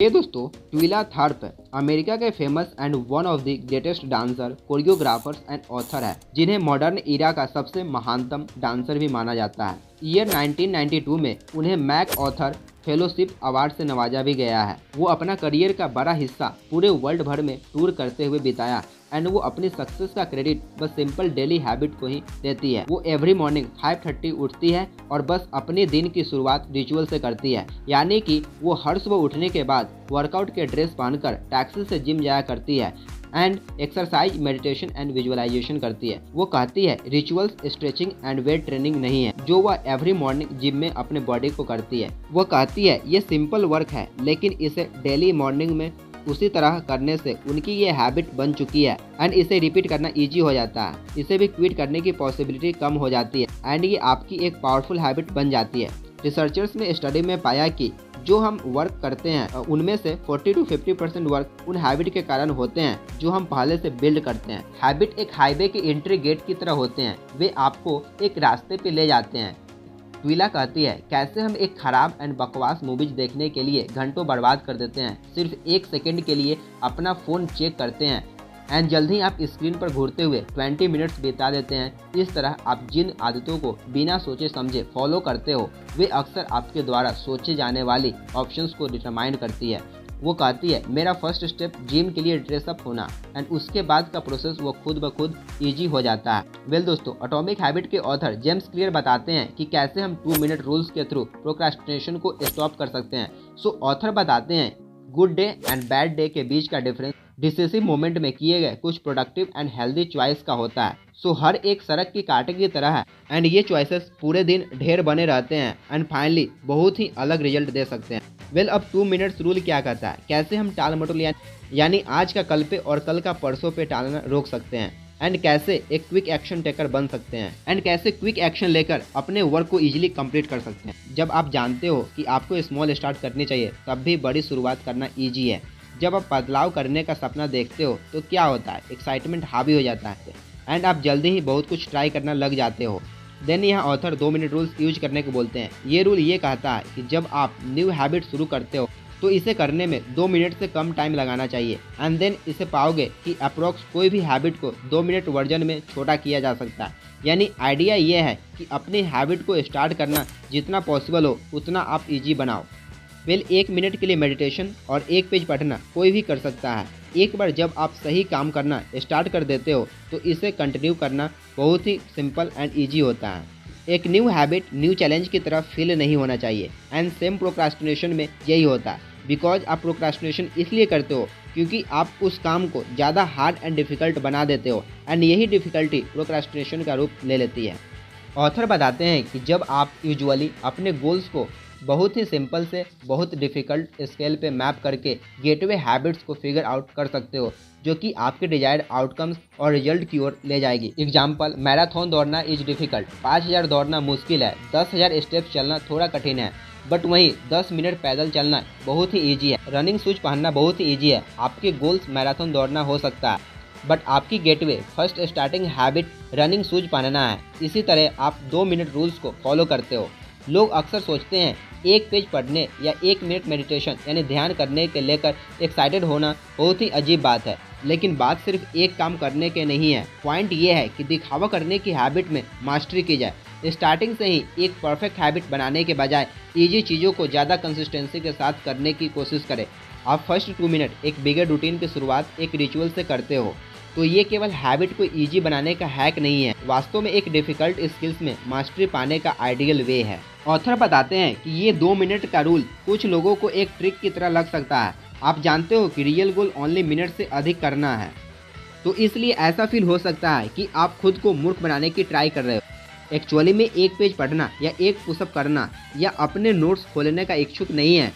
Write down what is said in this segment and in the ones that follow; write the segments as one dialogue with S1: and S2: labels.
S1: ये दोस्तों ट्विला थार्प अमेरिका के famous and one of the greatest dancer, choreographers and author है, जिन्हें मॉडर्न इरा का सबसे महानतम डांसर भी माना जाता है। ईयर 1992 में उन्हें मैक ऑथर फेलोशिप अवार्ड से नवाजा भी गया है। वो अपना करियर का बड़ा हिस्सा पूरे वर्ल्ड भर में टूर करते हुए बिताया एंड वो अपनी सक्सेस का क्रेडिट बस सिंपल डेली हैबिट को ही देती है। वो एवरी मॉर्निंग 5:30 उठती है और बस अपने दिन की शुरुआत रिचुअल से करती है, यानी कि वो हर सुबह उठने के बाद वर्कआउट के ड्रेस पहनकर टैक्सी से जिम जाया करती है and exercise, meditation and visualisation करती है। वो कहती है rituals, stretching and weight training नहीं है जो वह एवरी मॉर्निंग जिम में अपने बॉडी को करती है। वो कहती है ये सिंपल वर्क है, लेकिन इसे डेली मॉर्निंग में उसी तरह करने से उनकी ये हैबिट बन चुकी है एंड इसे रिपीट करना इजी हो जाता है। इसे भी क्विट करने की पॉसिबिलिटी कम हो जाती है एंड ये आपकी एक पावरफुल हैबिट बन जाती है। रिसर्चर्स ने स्टडी में पाया कि जो हम वर्क करते हैं उनमें से 40 to 50% वर्क उन हैबिट के कारण होते हैं जो हम पहले से बिल्ड करते हैं। हैबिट एक हाईवे के एंट्री गेट की तरह होते हैं, वे आपको एक रास्ते पे ले जाते हैं। ट्विला कहती है कैसे हम एक खराब एंड बकवास मूवीज देखने के लिए घंटों बर्बाद कर देते हैं, सिर्फ 1 सेकंड के लिए अपना फ़ोन चेक करते हैं एंड जल्द ही आप स्क्रीन पर घूरते हुए 20 मिनट्स बिता देते हैं। इस तरह आप जिन आदतों को बिना सोचे समझे फॉलो करते हो वे अक्सर आपके द्वारा सोचे जाने वाली ऑप्शंस को डिटरमाइन करती है। वो कहती है मेरा फर्स्ट स्टेप जिम के लिए ड्रेसअप होना एंड उसके बाद का प्रोसेस वो खुद ब खुद ईजी हो जाता है। वेल दोस्तों, एटॉमिक हैबिट के ऑथर जेम्स क्लियर बताते हैं कि कैसे हम 2 मिनट रूल्स के थ्रू प्रोक्रास्टिनेशन को स्टॉप कर सकते हैं। सो ऑथर बताते हैं good day and bad day के बीच का डिफरेंस डिसिसिव मोमेंट में किए गए कुछ प्रोडक्टिव एंड हेल्दी चॉइस का होता है। सो हर एक सड़क की कांटे की तरह है एंड ये चॉइसेस पूरे दिन ढेर बने रहते हैं एंड फाइनली बहुत ही अलग रिजल्ट दे सकते हैं। वेल अब 2 मिनट्स रूल क्या कहता है, कैसे हम टाल मटोल यानी आज का कल पे और कल का परसों पे टालना रोक सकते हैं एंड कैसे एक क्विक एक्शन टेकर बन सकते हैं एंड कैसे क्विक एक्शन लेकर अपने वर्क को इजीली कंप्लीट कर सकते हैं। जब आप जानते हो कि आपको स्मॉल स्टार्ट करनी चाहिए तब भी बड़ी शुरुआत करना ईजी है। जब आप बदलाव करने का सपना देखते हो तो क्या होता है, एक्साइटमेंट हावी हो जाता है एंड आप जल्दी ही बहुत कुछ ट्राई करना लग जाते हो। देन यहाँ ऑथर 2 मिनट रूल्स यूज करने को बोलते हैं। ये रूल ये कहता है कि जब आप न्यू हैबिट शुरू करते हो तो इसे करने में 2 मिनट से कम टाइम लगाना चाहिए एंड देन इसे पाओगे कि अप्रोक्स कोई भी हैबिट को 2 मिनट वर्जन में छोटा किया जा सकता है। यानी आइडिया ये है कि अपनी हैबिट को स्टार्ट करना जितना पॉसिबल हो उतना आप इजी बनाओ। वेल 1 मिनट के लिए मेडिटेशन और 1 पेज पढ़ना कोई भी कर सकता है। एक बार जब आप सही काम करना स्टार्ट कर देते हो तो इसे कंटिन्यू करना बहुत ही सिंपल एंड ईजी होता है। एक न्यू हैबिट न्यू चैलेंज की तरह फील नहीं होना चाहिए एंड सेम प्रोक्रास्टिनेशन में यही होता है। बिकॉज आप प्रोक्रास्टिनेशन इसलिए करते हो क्योंकि आप उस काम को ज़्यादा हार्ड एंड डिफ़िकल्ट बना देते हो एंड यही डिफ़िकल्टी प्रोक्रास्टिनेशन का रूप ले लेती है। ऑथर बताते हैं कि जब आप यूजुअली अपने गोल्स को बहुत ही सिंपल से बहुत डिफ़िकल्ट स्केल पे मैप करके गेटवे हैबिट्स को फिगर आउट कर सकते हो जो कि आपके डिजायर्ड आउटकम्स और रिजल्ट की ओर ले जाएगी। एग्जाम्पल, मैराथन दौड़ना इज डिफ़िकल्ट, 5000 दौड़ना मुश्किल है, 10,000 स्टेप्स चलना थोड़ा कठिन है, बट वहीं 10 मिनट पैदल चलना बहुत ही ईजी है। रनिंग शूज पहनना बहुत ही ईजी है। आपके गोल्स मैराथन दौड़ना हो सकता है बट आपकी gateway first starting habit running shoes पहनना है। इसी तरह आप 2 मिनट रूल्स को फॉलो करते हो। लोग अक्सर सोचते हैं 1 पेज पढ़ने या 1 मिनट मेडिटेशन यानी ध्यान करने के लेकर एक्साइटेड होना बहुत ही अजीब बात है, लेकिन बात सिर्फ एक काम करने के नहीं है। पॉइंट ये है कि दिखावा करने की हैबिट में मास्टरी की जाए। स्टार्टिंग से ही एक परफेक्ट हैबिट बनाने के बजाय ईजी चीज़ों को ज़्यादा कंसिस्टेंसी के साथ करने की कोशिश करें। आप फर्स्ट 2 मिनट एक बिगर रूटीन की शुरुआत एक रिचुअल से करते हो तो ये केवल हैबिट को इजी बनाने का हैक नहीं है, वास्तव में एक डिफ़िकल्ट स्किल्स में मास्टरी पाने का आइडियल वे है। ऑथर बताते हैं कि ये 2 मिनट का रूल कुछ लोगों को एक ट्रिक की तरह लग सकता है। आप जानते हो कि रियल गोल ओनली मिनट से अधिक करना है, तो इसलिए ऐसा फील हो सकता है कि आप खुद को मूर्ख बनाने की ट्राई कर रहे हो। एक्चुअली में 1 पेज पढ़ना या 1 पुशअप करना या अपने नोट्स खोलने का इच्छुक नहीं है।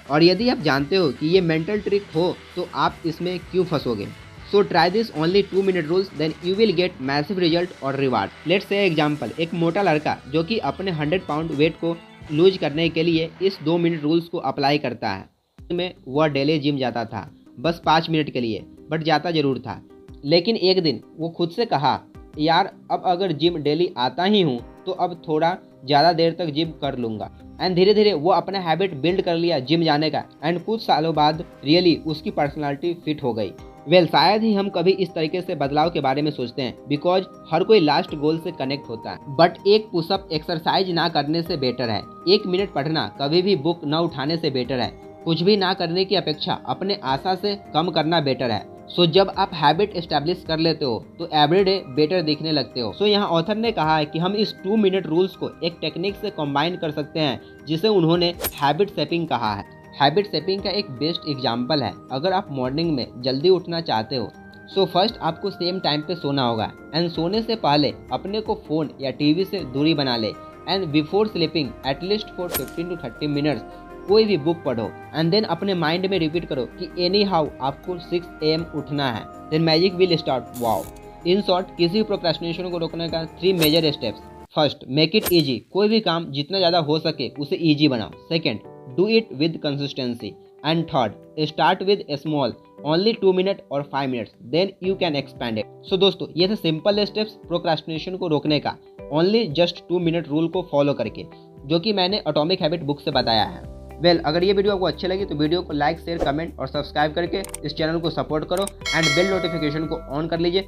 S1: और यदि आप जानते हो कि ये मेंटल ट्रिक हो तो आप इसमें क्यों फंसोगे। So try this only 2 minute rules, then you will get massive result और रिवार्ड। लेट्स से एग्जाम्पल, एक मोटा लड़का जो कि अपने 100 पाउंड वेट को लूज करने के लिए इस 2 मिनट रूल्स को अप्लाई करता है। में वह डेली जिम जाता था बस 5 मिनट के लिए, बट जाता जरूर था। लेकिन एक दिन वो खुद से कहा यार अब अगर जिम डेली आता ही हूँ तो अब थोड़ा ज़्यादा देर तक जिम कर लूँगा। एंड धीरे धीरे वो अपना हैबिट बिल्ड कर लिया जिम जाने का, एंड कुछ सालों बाद रियली उसकी पर्सनालिटी फिट हो गई। शायद ही हम कभी इस तरीके से बदलाव के बारे में सोचते हैं, बिकॉज हर कोई लास्ट गोल से कनेक्ट होता है। बट एक पुशअप एक्सरसाइज ना करने से बेटर है, 1 मिनट पढ़ना कभी भी बुक न उठाने से बेटर है, कुछ भी ना करने की अपेक्षा अपने आशा से कम करना बेटर है। सो जब आप हैबिट एस्टेब्लिश कर लेते हो तो एवरीडे बेटर दिखने लगते हो। सो यहाँ ऑथर ने कहा है कि हम इस 2 मिनट रूल्स को एक टेक्निक से कंबाइन कर सकते हैं, जिसे उन्होंने हैबिट शेपिंग कहा है। हैबिट शेपिंग का एक बेस्ट एग्जाम्पल है, अगर आप मॉर्निंग में जल्दी उठना चाहते हो सो फर्स्ट आपको सेम टाइम पे सोना होगा, एंड सोने से पहले अपने को फ़ोन या टीवी से दूरी बना ले, and before sleeping at least for 15 to 30 minutes कोई भी बुक पढ़ो, एंड देन अपने माइंड में रिपीट करो कि एनी हाउ आपको 6 AM उठना है, then magic will start. Wow. In short, किसी भी प्रोक्रेस्टिनेशन को रोकने का 3 major steps. First, make it easy, कोई भी काम जितना ज़्यादा हो सके उसे ईजी बनाओ। Second, do it with consistency. And third, start with small, only 2 minute और 5 minutes, then you can expand it. So दोस्तों, ये थे सिंपल स्टेप्स प्रोक्रेस्टिनेशन को रोकने का, ओनली जस्ट 2 मिनट रूल को फॉलो करके, जो कि मैंने एटॉमिक हैबिट बुक से बताया है। अगर ये वीडियो आपको अच्छी लगी तो वीडियो को लाइक, शेयर, कमेंट और सब्सक्राइब करके इस चैनल को सपोर्ट करो, एंड बेल नोटिफिकेशन को ऑन कर लीजिए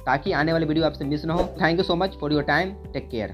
S1: ताकि आने वाली वीडियो आपसे मिस ना हो। Thank you so much for your time, take care.